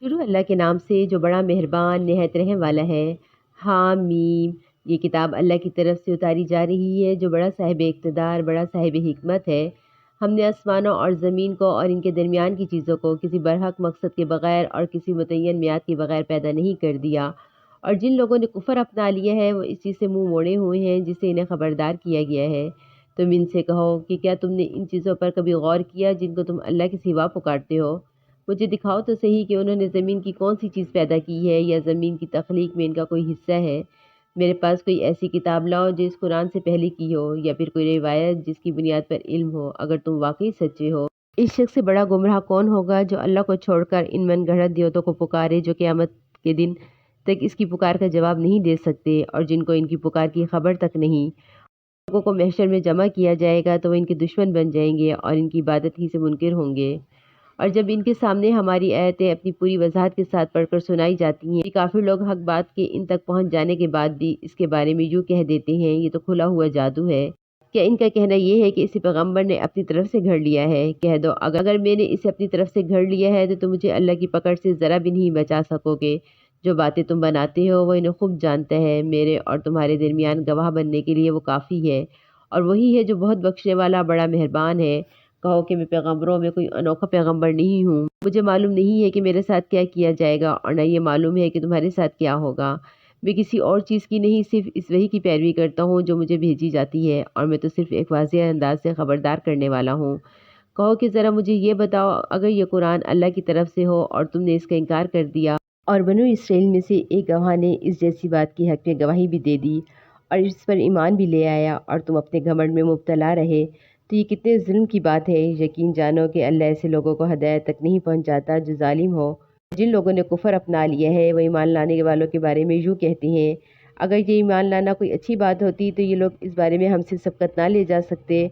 شروع اللہ کے نام سے جو بڑا مہربان نہایت رحم والا ہے۔ حامیم۔ یہ کتاب اللہ کی طرف سے اتاری جا رہی ہے جو بڑا صاحب اقتدار، بڑا صاحب حکمت ہے۔ ہم نے آسمانوں اور زمین کو اور ان کے درمیان کی چیزوں کو کسی برحق مقصد کے بغیر اور کسی متعین میعاد کے بغیر پیدا نہیں کر دیا، اور جن لوگوں نے کفر اپنا لیا ہے وہ اس چیز سے منہ موڑے ہوئے ہیں جس سے انہیں خبردار کیا گیا ہے۔ تم ان سے کہو کہ کیا تم نے ان چیزوں پر کبھی غور کیا جن کو تم اللہ کے سوا پکارتے ہو؟ مجھے دکھاؤ تو صحیح کہ انہوں نے زمین کی کون سی چیز پیدا کی ہے، یا زمین کی تخلیق میں ان کا کوئی حصہ ہے۔ میرے پاس کوئی ایسی کتاب لاؤ جو اس قرآن سے پہلے کی ہو، یا پھر کوئی روایت جس کی بنیاد پر علم ہو، اگر تم واقعی سچے ہو۔ اس شخص سے بڑا گمراہ کون ہوگا جو اللہ کو چھوڑ کر ان من گھڑت دیوتوں کو پکارے جو قیامت کے دن تک اس کی پکار کا جواب نہیں دے سکتے، اور جن کو ان کی پکار کی خبر تک نہیں۔ لوگوں کو محشر میں جمع کیا جائے گا تو وہ ان کے دشمن بن جائیں گے اور ان کی عبادت ہی سے منکر ہوں گے، اور جب ان کے سامنے ہماری آیتیں اپنی پوری وضاحت کے ساتھ پڑھ کر سنائی جاتی ہیں، کافر لوگ حق بات کے ان تک پہنچ جانے کے بعد بھی اس کے بارے میں یوں کہہ دیتے ہیں یہ تو کھلا ہوا جادو ہے۔ کیا ان کا کہنا یہ ہے کہ اسے پیغمبر نے اپنی طرف سے گھڑ لیا ہے؟ کہہ دو اگر میں نے اسے اپنی طرف سے گھڑ لیا ہے تو تم مجھے اللہ کی پکڑ سے ذرا بھی نہیں بچا سکو گے۔ جو باتیں تم بناتے ہو وہ انہیں خوب جانتا ہے، میرے اور تمہارے درمیان گواہ بننے کے لیے وہ کافی ہے، اور وہی ہے جو بہت بخشنے والا بڑا مہربان ہے۔ کہو کہ میں پیغمبروں میں کوئی انوکھا پیغمبر نہیں ہوں، مجھے معلوم نہیں ہے کہ میرے ساتھ کیا کیا جائے گا، اور نہ یہ معلوم ہے کہ تمہارے ساتھ کیا ہوگا۔ میں کسی اور چیز کی نہیں، صرف اس وحی کی پیروی کرتا ہوں جو مجھے بھیجی جاتی ہے، اور میں تو صرف ایک واضح انداز سے خبردار کرنے والا ہوں۔ کہو کہ ذرا مجھے یہ بتاؤ، اگر یہ قرآن اللہ کی طرف سے ہو اور تم نے اس کا انکار کر دیا، اور بنو اسرائیل میں سے ایک گواہ نے اس جیسی بات کی حق میں گواہی بھی دے دی، اور اس پر ایمان بھی لے آیا، اور تم اپنے گھمنڈ میں مبتلا رہے، تو یہ کتنے ظلم کی بات ہے۔ یقین جانو کہ اللہ ایسے لوگوں کو ہدایت تک نہیں پہنچاتا جو ظالم ہو۔ جن لوگوں نے کفر اپنا لیا ہے وہ ایمان لانے والوں کے بارے میں یوں کہتے ہیں، اگر یہ ایمان لانا کوئی اچھی بات ہوتی تو یہ لوگ اس بارے میں ہم سے سبقت نہ لے جا سکتے،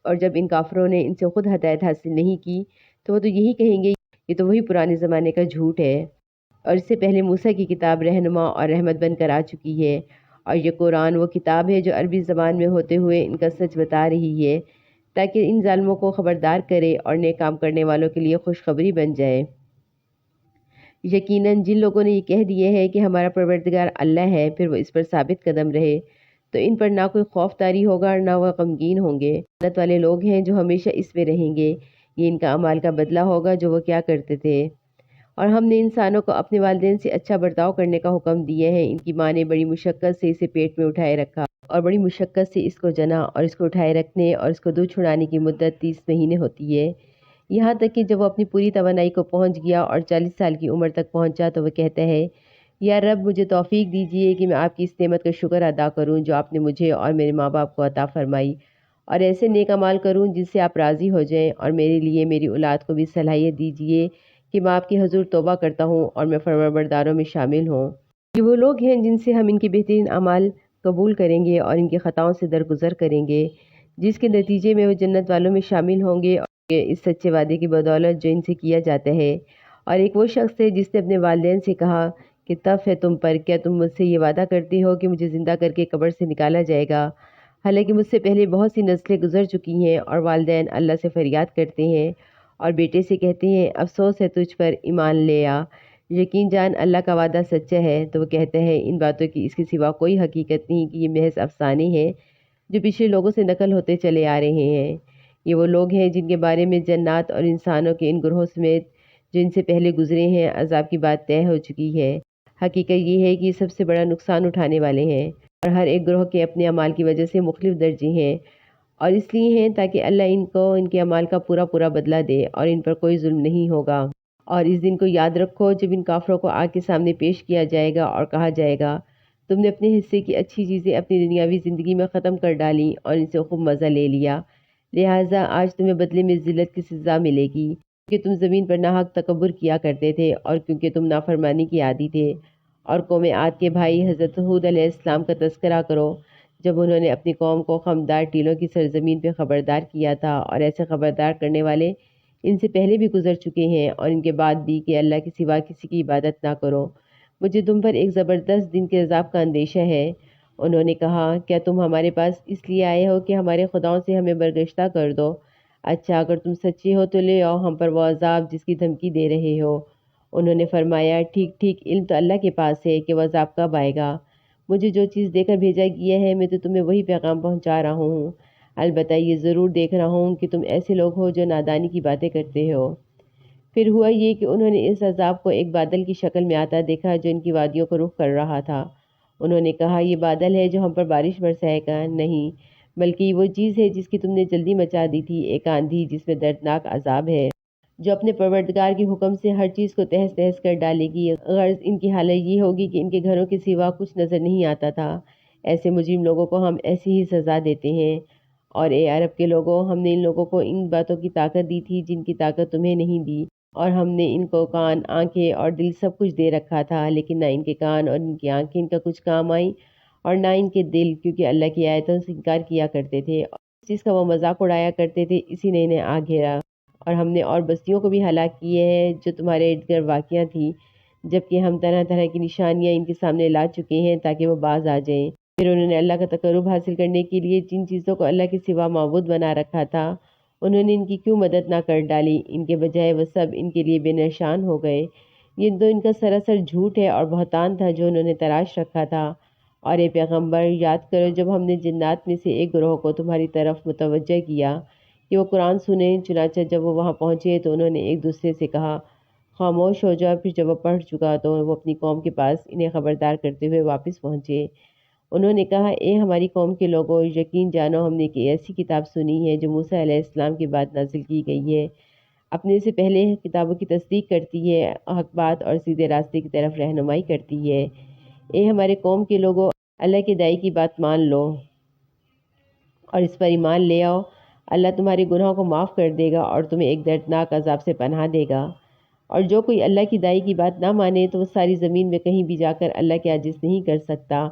اور جب ان کافروں نے ان سے خود ہدایت حاصل نہیں کی تو وہ تو یہی کہیں گے یہ تو وہی پرانے زمانے کا جھوٹ ہے، اور اس سے پہلے موسیٰ کی کتاب رہنما اور رحمت بن کر آ چکی ہے، اور یہ قرآن وہ کتاب ہے جو عربی زبان میں ہوتے ہوئے ان کا سچ بتا رہی ہے، تاکہ ان ظالموں کو خبردار کرے اور نیک کام کرنے والوں کے لیے خوشخبری بن جائے۔ یقیناً جن لوگوں نے یہ کہہ دیا ہے کہ ہمارا پروردگار اللہ ہے، پھر وہ اس پر ثابت قدم رہے، تو ان پر نہ کوئی خوف طاری ہوگا اور نہ وہ غمگین ہوں گے۔ جنت والے لوگ ہیں جو ہمیشہ اس میں رہیں گے، یہ ان کا اعمال کا بدلہ ہوگا جو وہ کیا کرتے تھے۔ اور ہم نے انسانوں کو اپنے والدین سے اچھا برتاؤ کرنے کا حکم دیا ہے۔ ان کی ماں نے بڑی مشقت سے اسے پیٹ میں اٹھائے رکھا، اور بڑی مشقت سے اس کو جنا، اور اس کو اٹھائے رکھنے اور اس کو دودھ چھڑانے کی مدت 30 مہینے ہوتی ہے، یہاں تک کہ جب وہ اپنی پوری توانائی کو پہنچ گیا اور 40 سال کی عمر تک پہنچا تو وہ کہتا ہے، یا رب مجھے توفیق دیجیے کہ میں آپ کی اس نعمت کا شکر ادا کروں جو آپ نے مجھے اور میرے ماں باپ کو عطا فرمائی، اور ایسے نیک اعمال کروں جس سے آپ راضی ہو جائیں، اور میرے لیے میری اولاد کو بھی صلاحیت دیجیے کہ میں آپ کے حضور توبہ کرتا ہوں اور میں فرمانبرداروں میں شامل ہوں۔ یہ وہ لوگ ہیں جن سے ہم ان کے بہترین اعمال قبول کریں گے اور ان کی خطاؤں سے درگزر کریں گے، جس کے نتیجے میں وہ جنت والوں میں شامل ہوں گے، اور اس سچے وعدے کی بدولت جو ان سے کیا جاتا ہے۔ اور ایک وہ شخص ہے جس نے اپنے والدین سے کہا کہ تف ہے تم پر، کیا تم مجھ سے یہ وعدہ کرتے ہو کہ مجھے زندہ کر کے قبر سے نکالا جائے گا، حالانکہ مجھ سے پہلے بہت سی نسلیں گزر چکی ہیں۔ اور والدین اللہ سے فریاد کرتے ہیں اور بیٹے سے کہتے ہیں افسوس ہے تجھ پر، ایمان لے آ، یقین جان اللہ کا وعدہ سچا ہے۔ تو وہ کہتا ہے ان باتوں کی اس کے سوا کوئی حقیقت نہیں کہ یہ محض افسانے ہیں جو پچھلے لوگوں سے نقل ہوتے چلے آ رہے ہیں۔ یہ وہ لوگ ہیں جن کے بارے میں جنات اور انسانوں کے ان گروہوں سمیت جو ان سے پہلے گزرے ہیں عذاب کی بات طے ہو چکی ہے۔ حقیقت یہ ہے کہ یہ سب سے بڑا نقصان اٹھانے والے ہیں، اور ہر ایک گروہ کے اپنے اعمال کی وجہ سے مختلف درجے ہیں، اور اس لیے ہیں تاکہ اللہ ان کو ان کے اعمال کا پورا بدلہ دے، اور ان پر کوئی ظلم نہیں ہوگا۔ اور اس دن کو یاد رکھو جب ان کافروں کو آگ کے سامنے پیش کیا جائے گا اور کہا جائے گا تم نے اپنے حصے کی اچھی چیزیں اپنی دنیاوی زندگی میں ختم کر ڈالیں اور ان سے خوب مزہ لے لیا، لہٰذا آج تمہیں بدلے میں ذلت کی سزا ملے گی، کیونکہ تم زمین پر ناحق تکبر کیا کرتے تھے، اور کیونکہ تم نافرمانی کے عادی تھے۔ اور قوم عاد کے بھائی حضرت ہود علیہ السلام کا تذکرہ کرو، جب انہوں نے اپنی قوم کو خمدار ٹیلوں کی سرزمین پہ خبردار کیا تھا، اور ایسے خبردار کرنے والے ان سے پہلے بھی گزر چکے ہیں اور ان کے بعد بھی کہ اللہ کے سوا کسی کی عبادت نہ کرو، مجھے تم پر ایک زبردست دن کے عذاب کا اندیشہ ہے۔ انہوں نے کہا کیا تم ہمارے پاس اس لیے آئے ہو کہ ہمارے خداؤں سے ہمیں برگشتہ کر دو؟ اچھا اگر تم سچے ہو تو لے آؤ ہم پر وہ عذاب جس کی دھمکی دے رہے ہو۔ انہوں نے فرمایا ٹھیک ٹھیک، علم تو اللہ کے پاس ہے کہ وہ عذاب کب آئے گا۔ مجھے جو چیز دے کر بھیجا گیا ہے میں تو تمہیں وہی پیغام پہنچا رہا ہوں، البتہ یہ ضرور دیکھ رہا ہوں کہ تم ایسے لوگ ہو جو نادانی کی باتیں کرتے ہو۔ پھر ہوا یہ کہ انہوں نے اس عذاب کو ایک بادل کی شکل میں آتا دیکھا جو ان کی وادیوں کو رخ کر رہا تھا۔ انہوں نے کہا یہ بادل ہے جو ہم پر بارش برسائے گا؟ نہیں، بلکہ یہ وہ چیز ہے جس کی تم نے جلدی مچا دی تھی، ایک آندھی جس میں دردناک عذاب ہے، جو اپنے پروردگار کے حکم سے ہر چیز کو تہس تہس کر ڈالے گی۔ غرض ان کی حالت یہ ہوگی کہ ان کے گھروں کے سوا کچھ نظر نہیں آتا تھا۔ ایسے مجرم لوگوں کو ہم ایسی ہی سزا دیتے ہیں۔ اور اے عرب کے لوگوں، ہم نے ان لوگوں کو ان باتوں کی طاقت دی تھی جن کی طاقت تمہیں نہیں دی، اور ہم نے ان کو کان، آنکھیں اور دل سب کچھ دے رکھا تھا، لیکن نہ ان کے کان اور ان کی آنکھیں ان کا کچھ کام آئیں اور نہ ان کے دل، کیونکہ اللہ کی آیتوں سے انکار کیا کرتے تھے اور اس چیز کا وہ مذاق اڑایا کرتے تھے، اسی نے انہیں آ گھیرا۔ اور ہم نے اور بستیوں کو بھی ہلاک کیے ہیں جو تمہارے ارد گرد واقع تھیں، جبکہ ہم طرح طرح کی نشانیاں ان کے سامنے لا چکے ہیں تاکہ وہ باز آ جائیں۔ پھر انہوں نے اللہ کا تقرب حاصل کرنے کے لیے جن چیزوں کو اللہ کے سوا معبود بنا رکھا تھا، انہوں نے ان کی کیوں مدد نہ کر ڈالی؟ ان کے بجائے وہ سب ان کے لیے بے نشان ہو گئے۔ یہ تو ان کا سراسر جھوٹ ہے اور بہتان تھا جو انہوں نے تراش رکھا تھا۔ اور اے پیغمبر، یاد کرو جب ہم نے جنات میں سے ایک گروہ کو تمہاری طرف متوجہ کیا کہ وہ قرآن سنیں، چنانچہ جب وہ وہاں پہنچے تو انہوں نے ایک دوسرے سے کہا خاموش ہو جاؤ۔ پھر جب وہ پڑھ چکا تو وہ اپنی قوم کے پاس انہیں خبردار کرتے ہوئے واپس پہنچے۔ انہوں نے کہا اے ہماری قوم کے لوگوں، یقین جانو ہم نے ایک ایسی کتاب سنی ہے جو موسیٰ علیہ السلام کے بعد نازل کی گئی ہے، اپنے سے پہلے کتابوں کی تصدیق کرتی ہے، حق بات اور سیدھے راستے کی طرف رہنمائی کرتی ہے۔ اے ہمارے قوم کے لوگوں، اللہ کے داعی کی بات مان لو اور اس پر ایمان لے آؤ، اللہ تمہارے گناہوں کو معاف کر دے گا اور تمہیں ایک دردناک عذاب سے پناہ دے گا۔ اور جو کوئی اللہ کی داعی کی بات نہ مانے تو وہ ساری زمین میں کہیں بھی جا کر اللہ کے عاجز نہیں کر سکتا،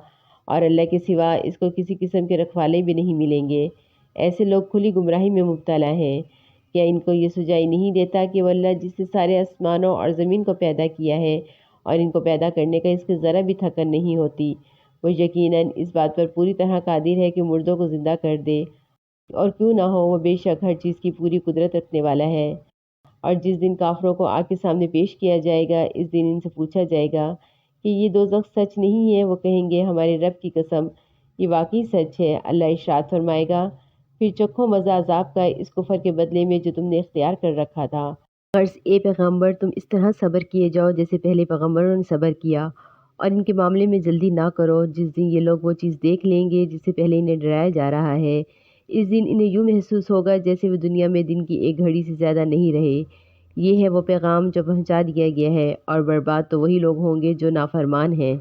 اور اللہ کے سوا اس کو کسی قسم کے رکھوالے بھی نہیں ملیں گے۔ ایسے لوگ کھلی گمراہی میں مبتلا ہیں۔ کیا ان کو یہ سجائی نہیں دیتا کہ وہ اللہ جس نے سارے آسمانوں اور زمین کو پیدا کیا ہے اور ان کو پیدا کرنے کا اس کی ذرا بھی تھکن نہیں ہوتی، وہ یقیناً اس بات پر پوری طرح قادر ہے کہ مردوں کو زندہ کر دے، اور کیوں نہ ہو، وہ بے شک ہر چیز کی پوری قدرت رکھنے والا ہے۔ اور جس دن کافروں کو آگ کے سامنے پیش کیا جائے گا، اس دن ان سے پوچھا جائے گا کہ یہ دوزخ سچ نہیں ہے؟ وہ کہیں گے ہمارے رب کی قسم یہ واقعی سچ ہے۔ اللہ ارشاد فرمائے گا پھر چکھو مزہ عذاب کا اس کفر کے بدلے میں جو تم نے اختیار کر رکھا تھا۔ غرض اے پیغمبر، تم اس طرح صبر کیے جاؤ جیسے پہلے پیغمبروں نے صبر کیا، اور ان کے معاملے میں جلدی نہ کرو۔ جس دن یہ لوگ وہ چیز دیکھ لیں گے جس سے پہلے انہیں ڈرایا جا رہا ہے، اس دن انہیں یوں محسوس ہوگا جیسے وہ دنیا میں دن کی ایک گھڑی سے زیادہ نہیں رہے۔ یہ ہے وہ پیغام جو پہنچا دیا گیا ہے، اور برباد تو وہی لوگ ہوں گے جو نافرمان ہیں۔